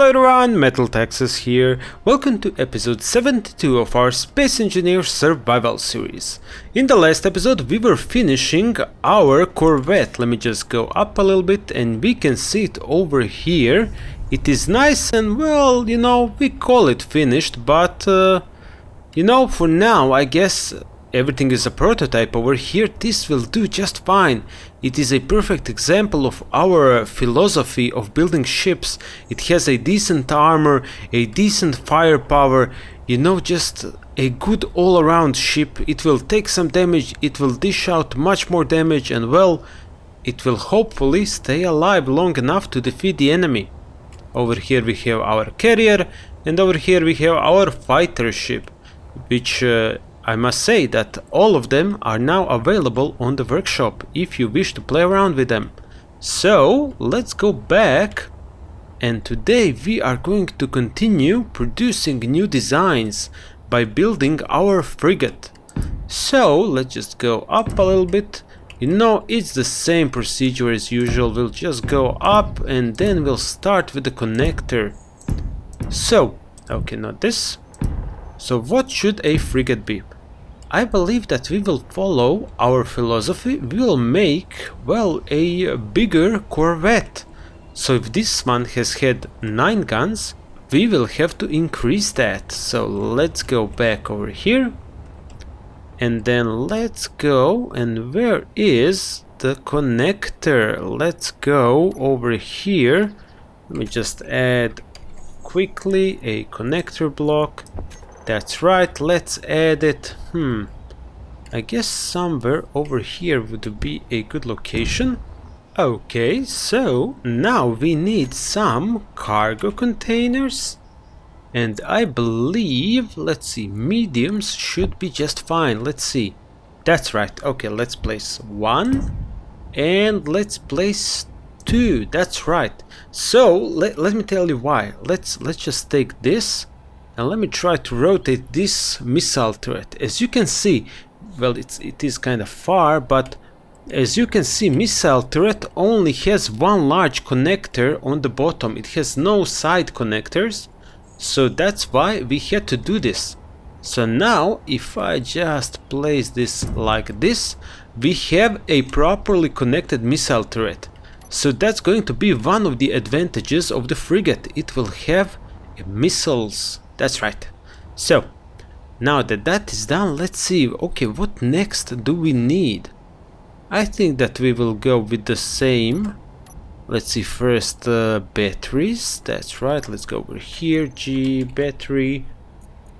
Hello everyone, MetalTaxez here. Welcome to episode 72 of our Space Engineer Survival series. In the last episode we were finishing our corvette. Let me just go up a little bit and we can see it over here. It is nice and well, we call it finished, but for now I guess everything is a prototype over here. This will do just fine. It is a perfect example of our philosophy of building ships. It has a decent armor, a decent firepower, just a good all-around ship. It will take some damage, it will dish out much more damage, and well, it will hopefully stay alive long enough to defeat the enemy. Over here we have our carrier, and over here we have our fighter ship, which I must say that all of them are now available on the workshop if you wish to play around with them. So let's go back, and today we are going to continue producing new designs by building our frigate. So let's just go up a little bit. It's the same procedure as usual. We'll just go up and then we'll start with the connector. So, okay, not this. So what should a frigate be? I believe that we will follow our philosophy. We will make, well, a bigger corvette. So if this one has had 9 guns, we will have to increase that. So let's go back over here. And then let's go, and where is the connector? Let's go over here. Let me just add quickly a connector block. That's right, let's add it. I guess somewhere over here would be a good location. Okay, so now we need some cargo containers. And I believe, let's see, mediums should be just fine. Let's see. That's right. Okay, let's place 1 and let's place 2. That's right. So let me tell you why. Let's just take this. And let me try to rotate this missile turret. As you can see, well, it is kind of far, but as you can see, missile turret only has one large connector on the bottom. It has no side connectors, so that's why we had to do this. So now, if I just place this like this, we have a properly connected missile turret. So that's going to be one of the advantages of the frigate. It will have missiles. That's right. So now that that is done, let's see, okay, what next do we need? I think that we will go with the same. Let's see, first batteries. That's right, let's go over here. G battery,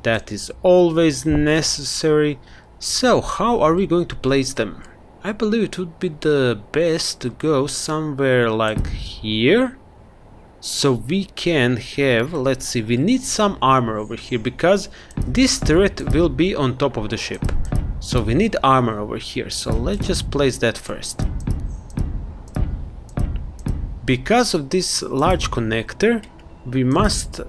that is always necessary. So how are we going to place them? I believe it would be the best to go somewhere like here. So we can have, let's see, we need some armor over here because this turret will be on top of the ship. So we need armor over here. So let's just place that first. Because of this large connector, we must,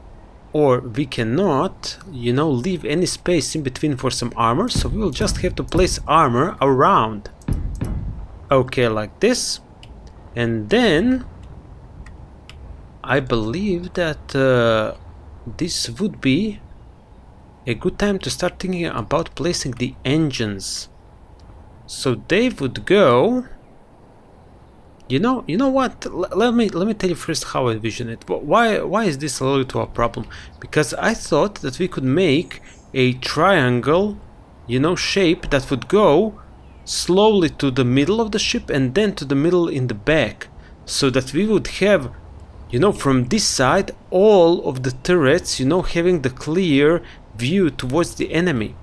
or we cannot, leave any space in between for some armor. So we will just have to place armor around. Okay, like this. And then I believe that this would be a good time to start thinking about placing the engines. So they would go. You know what? Let me tell you first how I envision it. Why is this a little bit of a problem? Because I thought that we could make a triangle, shape that would go slowly to the middle of the ship and then to the middle in the back, so that we would have, from this side, all of the turrets, having the clear view towards the enemy.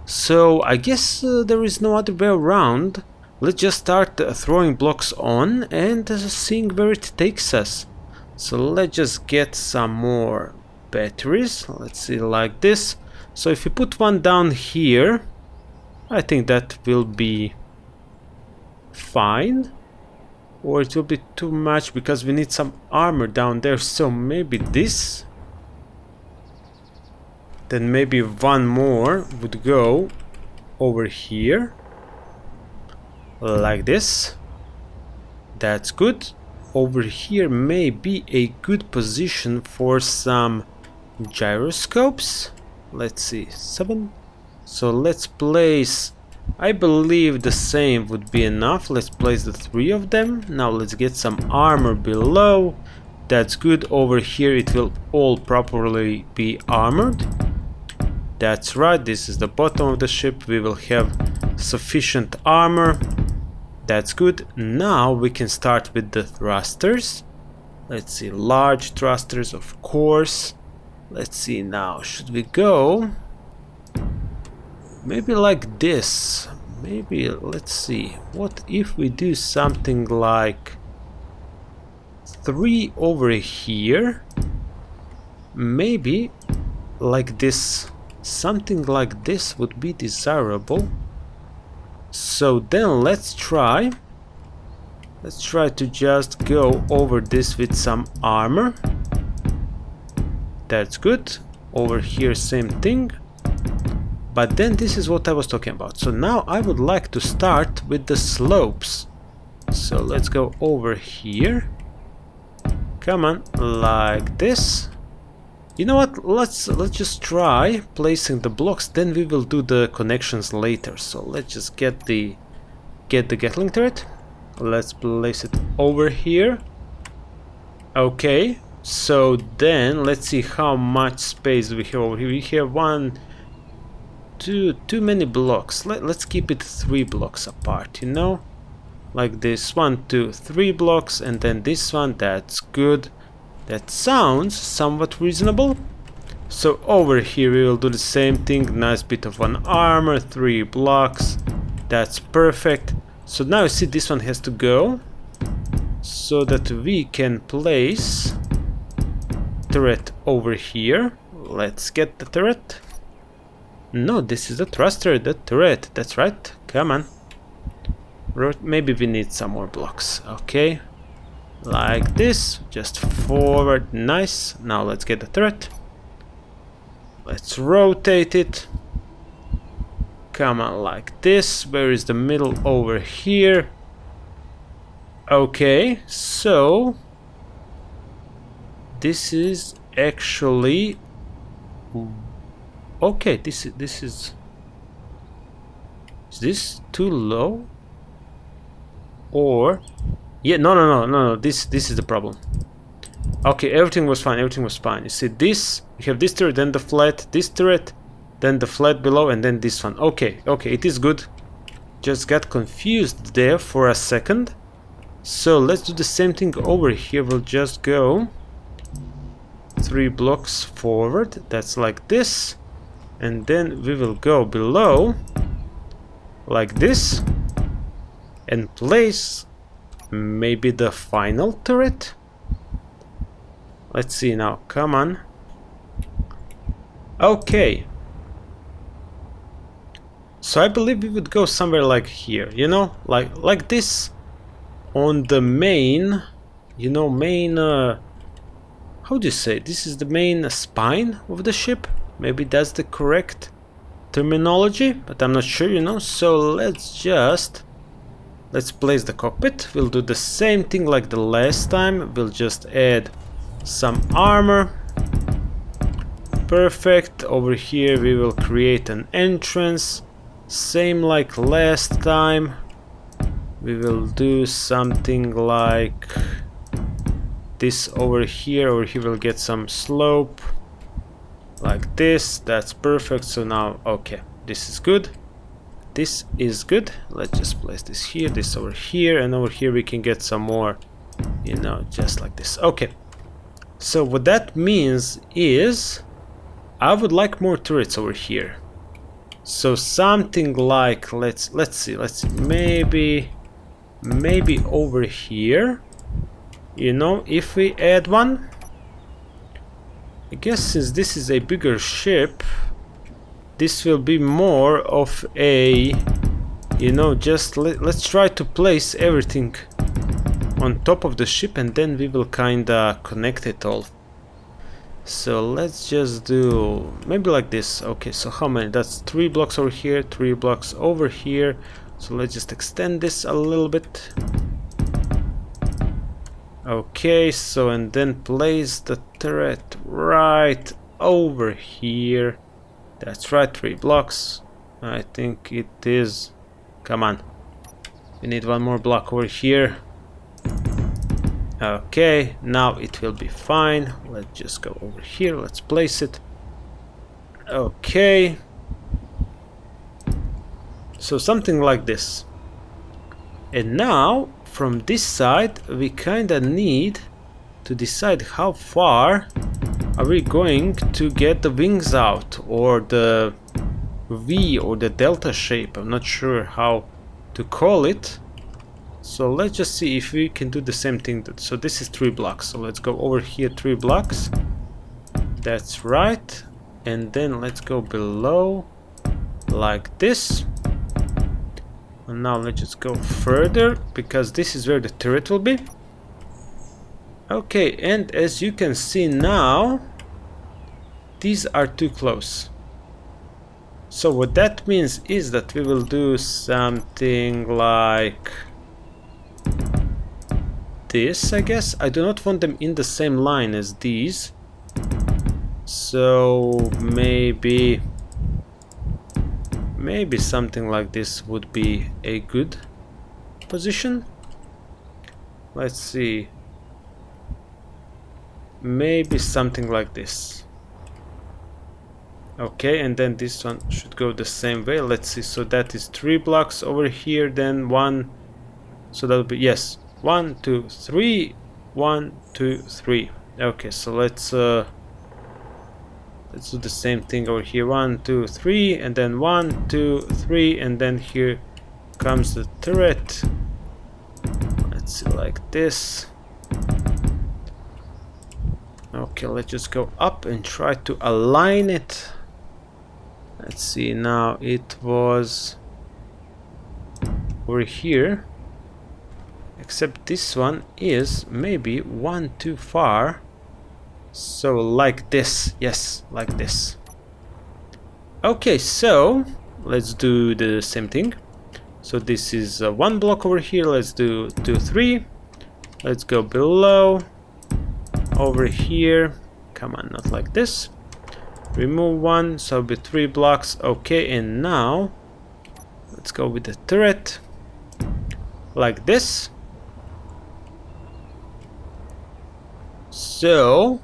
So I guess there is no other way around. Let's just start throwing blocks on and seeing where it takes us. So let's just get some more batteries. Let's see, like this. So if you put one down here, I think that will be fine. Or it will be too much because we need some armor down there. So maybe this. Then maybe one more would go over here. Like this. That's good. over here may be a good position for some gyroscopes. Let's see, 7. So let's place, I believe the same would be enough. Let's place the 3 of them. Now let's get some armor below. That's good. Over here it will all properly be armored. That's right, this is the bottom of the ship. We will have sufficient armor. That's good. Now we can start with the thrusters. Let's see, large thrusters, of course. Let's see now, should we go maybe like this? Maybe, let's see, what if we do something like 3 over here? Maybe like this. Something like this would be desirable. So then let's try to just go over this with some armor. That's good. Over here same thing. But then this is what I was talking about. So now I would like to start with the slopes. So let's go over here. Come on, like this. You know what, let's just try placing the blocks, then we will do the connections later. So let's just get the Gatling turret. Let's place it over here. Okay, so then let's see how much space we have over here. We have 1, 2, too many blocks. Let's keep it 3 blocks apart, you know, like this. 1, 2, 3 blocks, and then this one. That's good. That sounds somewhat reasonable. So over here we will do the same thing. Nice bit of one armor, 3 blocks. That's perfect. So now you see this one has to go so that we can place turret over here. Let's get the turret. No, this is the thruster, the turret. That's right. Come on. Maybe we need some more blocks. Okay. Like this, just forward. Nice. Now let's get the turret. Let's rotate it. Come on, like this. Where is the middle? Over here. Okay, so this is actually okay. This is this too low? Or yeah, no, this is the problem. Okay, everything was fine, You see this, we have this turret, then the flat, this turret, then the flat below, and then this one. Okay, it is good. Just got confused there for a second. So let's do the same thing over here. We'll just go 3 blocks forward. That's like this. And then we will go below like this and place maybe the final turret. Let's see now. Come on. Okay. So I believe we would go somewhere like here, you know, like this on the main, you know, how do you say, this is the main spine of the ship. Maybe that's the correct terminology, but I'm not sure, you know. So let's place the cockpit. We'll do the same thing like the last time. We'll just add some armor. Perfect. Over here we will create an entrance, same like last time. We will do something like this over here. Over here we'll get some slope like this. That's perfect. So now, okay, this is good. This is good. Let's just place this here, this over here, and over here we can get some more, you know, just like this. Okay. So what that means is I would like more turrets over here. So something like, let's see, maybe over here, you know, if we add one. I guess since this is a bigger ship, this will be more of a, you know, just let's try to place everything on top of the ship, and then we will kinda connect it all. So let's just do maybe like this. Okay, so how many? That's 3 blocks over here, 3 blocks over here. So let's just extend this a little bit. Okay, so and then place the turret right over here. That's right, 3 blocks. I think it is. Come on. We need one more block over here. Okay, now it will be fine. Let's just go over here. Let's place it. Okay. So something like this. And now, from this side, we kinda need to decide how far are we going to get the wings out, or the V or the delta shape. I'm not sure how to call it. So let's just see if we can do the same thing. So this is 3 blocks. So let's go over here 3 blocks. That's right. And then let's go below like this. And now let's just go further, because this is where the turret will be. Okay, and as you can see now, these are too close. So what that means is that we will do something like this, I guess. I do not want them in the same line as these. So maybe something like this would be a good position. Let's see. Maybe something like this. Okay, and then this one should go the same way. Let's see. So that is 3 blocks over here, then 1. So that will be, yes, 1, 2, 3, 1, 2, 3. Okay, so let's do the same thing over here. 1, 2, 3, and then 1, 2, 3, and then here comes the turret. Let's see, like this. Okay, let's just go up and try to align it. Let's see, now it was over here, except this one is maybe 1 too far. So like this, yes, like this. Okay, so let's do the same thing. So this is 1 block over here. Let's do 2, 3. Let's go below over here. Come on, not like this. Remove 1, so it'll be 3 blocks. Okay, and now let's go with the turret like this. So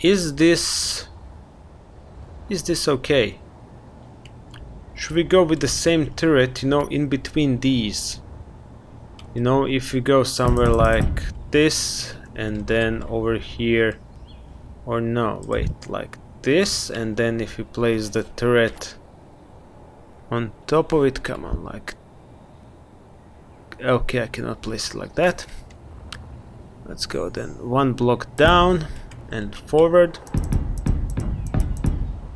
is this okay? Should we go with the same turret, you know, in between these? You know, if we go somewhere like this and then over here, or no, wait, like this, and then if we place the turret on top of it, come on, like, okay, I cannot place it like that. Let's go then 1 block down and forward.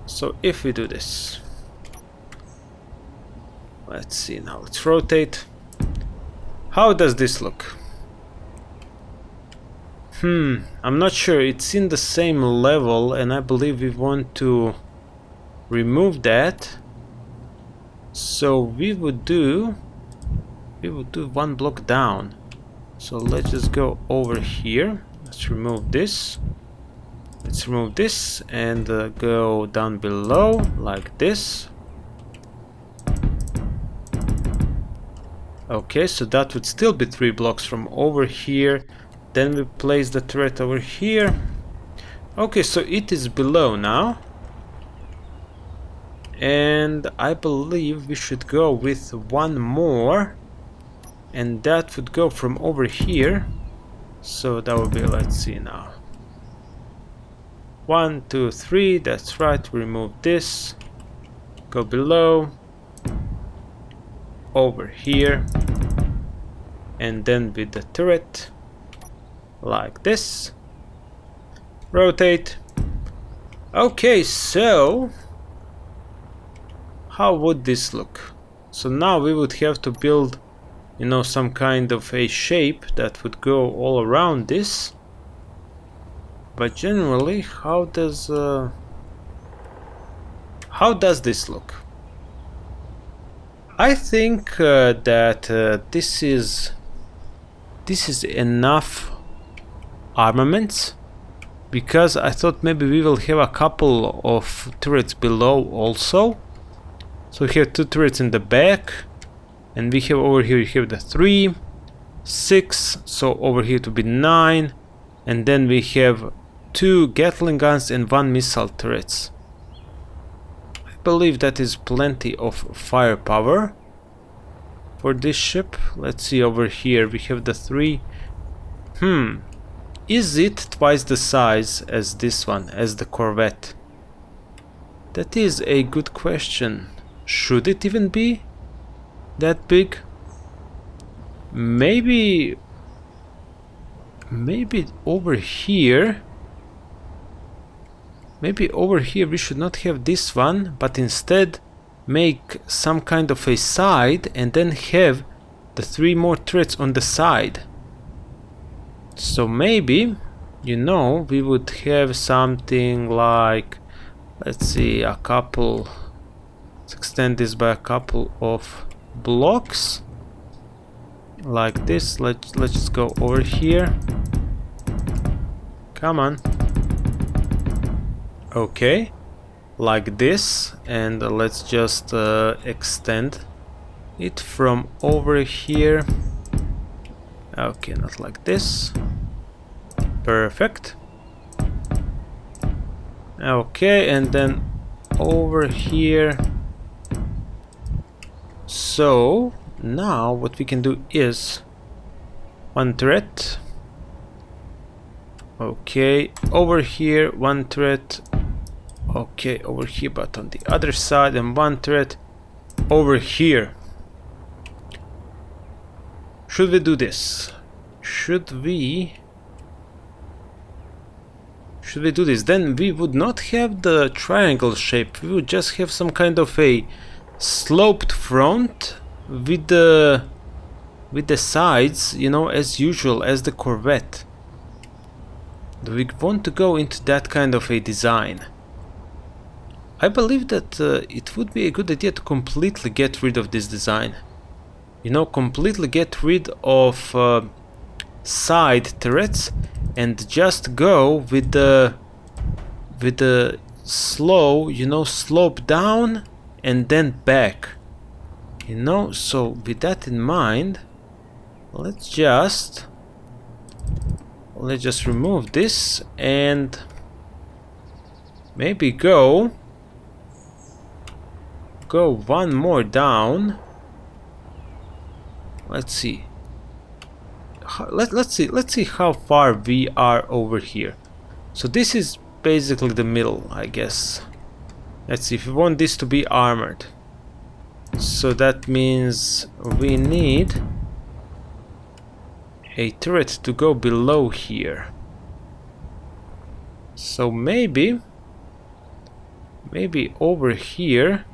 So if we do this, let's see, now let's rotate. How does this look? I'm not sure. It's in the same level, and I believe we want to remove that. So we would do 1 block down. So let's just go over here. Let's remove this. Let's remove this and go down below like this. Okay, so that would still be 3 blocks from over here. Then we place the turret over here. Okay, so it is below now. And I believe we should go with 1 more. And that would go from over here. So that would be, let's see now. 1, 2, 3, that's right. Remove this. Go below. Over here. And then with the turret. Like this. Rotate. Okay, so how would this look? So now we would have to build, you know, some kind of a shape that would go all around this. But generally, how does this look? I think that this is this is enough armaments, because I thought maybe we will have a couple of turrets below also. So we have 2 turrets in the back, and we have over here, you have the 3, 6, so over here to be 9, and then we have 2 Gatling guns and 1 missile turrets. I believe that is plenty of firepower for this ship. Let's see, over here we have the 3. Is it twice the size as this one, as the Corvette? That is a good question. Should it even be that big? Maybe over here. Maybe over here we should not have this one, but instead make some kind of a side and then have the 3 more turrets on the side. So maybe, you know, we would have something like, let's see, a couple, let's extend this by a couple of blocks like this. Let's just go over here. Come on. Okay, like this, and let's just extend it from over here. Okay, not like this. Perfect. Okay, and then over here. So now what we can do is 1 turret. Okay, over here 1 turret. Okay, over here, but on the other side, and 1 turret over here. Should we do this? Should we do this? Then we would not have the triangle shape. We would just have some kind of a sloped front with the sides, you know, as usual, as the Corvette. Do we want to go into that kind of a design? I believe that it would be a good idea to completely get rid of this design. You know, completely get rid of side turrets and just go with the slow, you know, slope down and then back. You know, so with that in mind, let's just remove this and maybe go 1 more down. Let's see. Let's see how far we are over here. So this is basically the middle, I guess. Let's see if we want this to be armored. So that means we need a turret to go below here. So maybe over here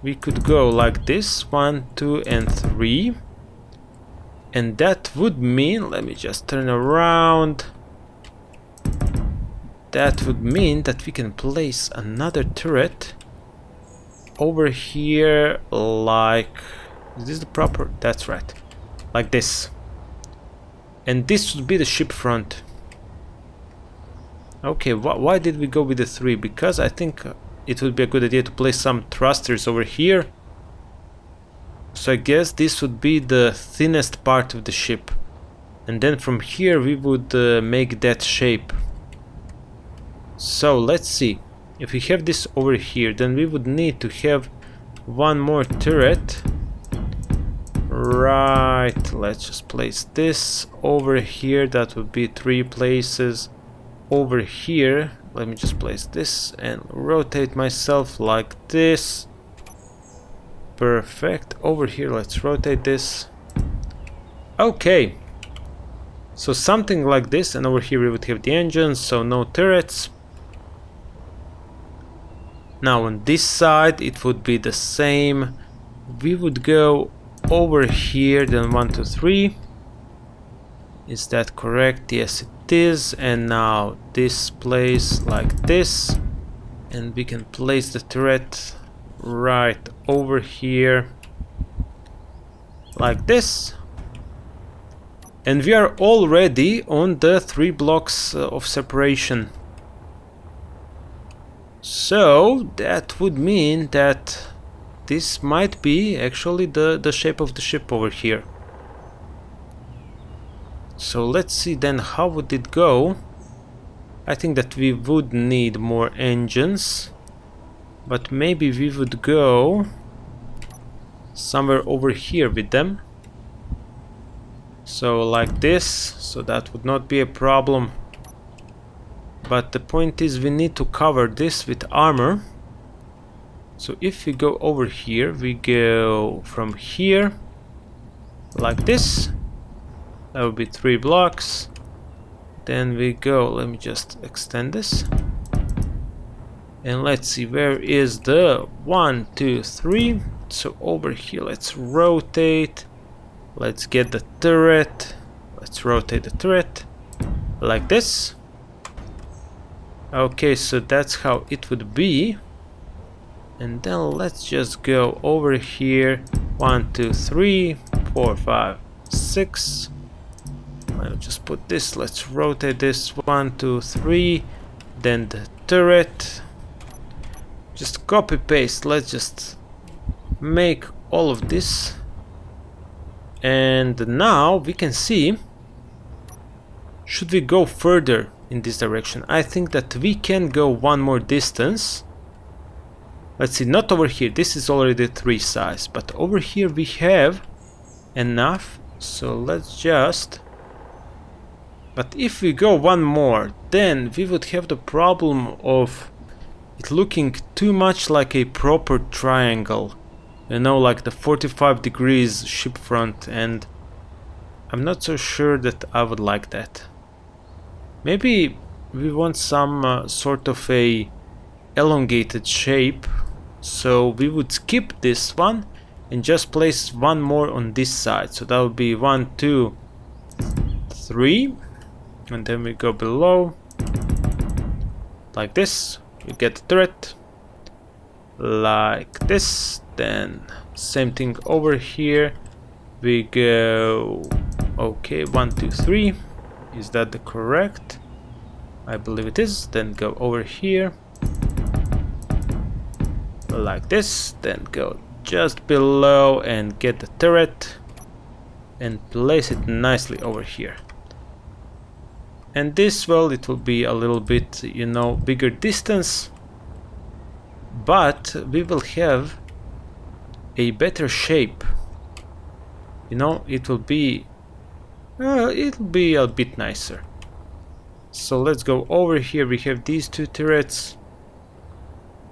we could go like this, 1, 2, and 3. And that would mean, let me just turn around. That would mean that we can place another turret over here, like, is this the proper? That's right, like this. And this would be the ship front. Okay, why did we go with the 3? Because I think it would be a good idea to place some thrusters over here. So I guess this would be the thinnest part of the ship. And then from here we would make that shape. So let's see. If we have this over here, then we would need to have 1 more turret. Right, let's just place this over here. That would be 3 places. Over here, let me just place this and rotate myself like this. Perfect. Over here, let's rotate this. Okay. So something like this, and over here we would have the engines, so no turrets. Now on this side it would be the same. We would go over here, then 1, 2, 3. Is that correct? Yes, it is. And now this place like this, and we can place the turret right over here like this. And we are already on the 3 blocks of separation. So that would mean that this might be actually the shape of the ship over here. So let's see then, how would it go? I think that we would need more engines, but maybe we would go somewhere over here with them. So like this, so that would not be a problem. But the point is, we need to cover this with armor. So if we go over here, we go from here like this. That would be 3 blocks. Then we go, let me just extend this. And let's see, where is the 1, 2, 3? So over here, let's rotate. Let's get the turret. Let's rotate the turret like this. Okay, so that's how it would be. And then let's just go over here. 1, 2, 3, 4, 5, 6. I'll just put this. Let's rotate this. 1, 2, 3. Then the turret. Just copy paste. Let's just make all of this. And now we can see, should we go further in this direction? I think that we can go one more distance. Let's see, not over here, this is already 3 size, but over here we have enough. So let's just, but if we go one more, then we would have the problem of it looking too much like a proper triangle. You know, like the 45 degrees ship front, and I'm not so sure that I would like that. Maybe we want some sort of a elongated shape, so we would skip this one and just place one more on this side. So that would be 1, 2, 3, and then we go below like this. We get the turret like this. Then same thing over here. We go, okay, 1, 2, 3. Is that the correct? I believe it is. Then go over here like this. Then go just below and get the turret and place it nicely over here. And this, well, it will be a little bit, you know, bigger distance, but we will have a better shape. You know, it will be a bit nicer. So let's go over here. We have these 2 turrets.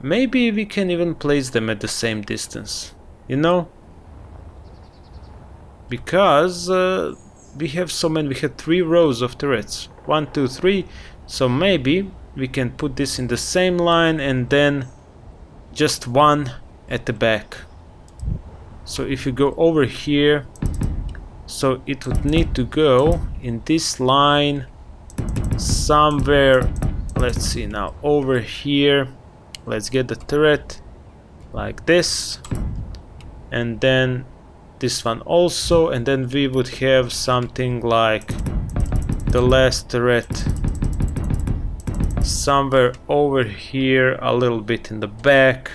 Maybe we can even place them at the same distance, you know, because we have so many. We have 3 rows of turrets, 1, 2, 3. So maybe we can put this in the same line and then just one at the back. So if you go over here, so it would need to go in this line somewhere. Let's see now, over here. Let's get the turret like this, and then this one also, and then we would have something like the last turret somewhere over here, a little bit in the back.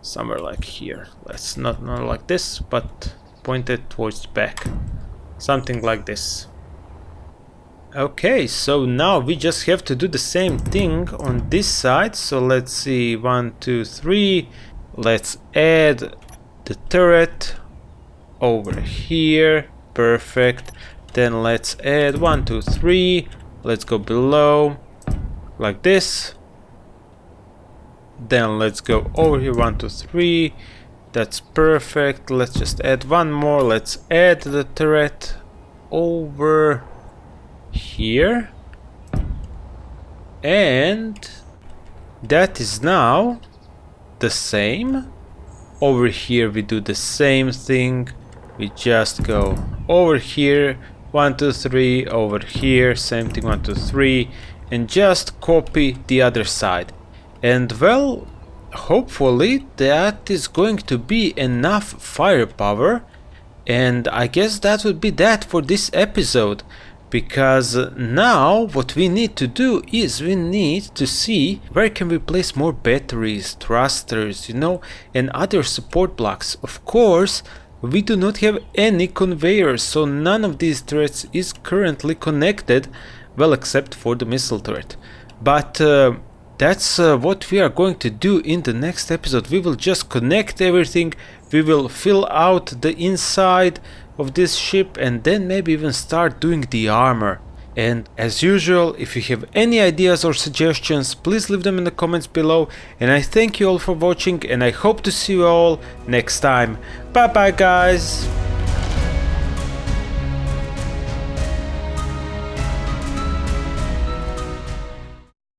Somewhere like here. Let's not like this, but pointed towards the back. Something like this. Okay, so now we just have to do the same thing on this side. So let's see, 1, 2, 3. Let's add the turret over here. Perfect. Then let's add 1, 2, 3. Let's go below like this. Then let's go over here, 1, 2, 3. That's perfect. Let's just add one more. Let's add the turret over here, and that is now the same. Over here we do the same thing. We just go over here, 1, 2, 3, over here, same thing, 1, 2, 3, and just copy the other side. And well, hopefully that is going to be enough firepower And I guess that would be that for this episode, because now what we need to do is we need to see where can we place more batteries, thrusters, and other support blocks. Of course, we do not have any conveyors, so none of these threads is currently connected, well, except for the missile turret. But that's what we are going to do in the next episode. We will just connect everything, we will fill out the inside of this ship, and then maybe even start doing the armor. And as usual, if you have any ideas or suggestions, please leave them in the comments below. And I thank you all for watching, and I hope to see you all next time. Bye bye guys!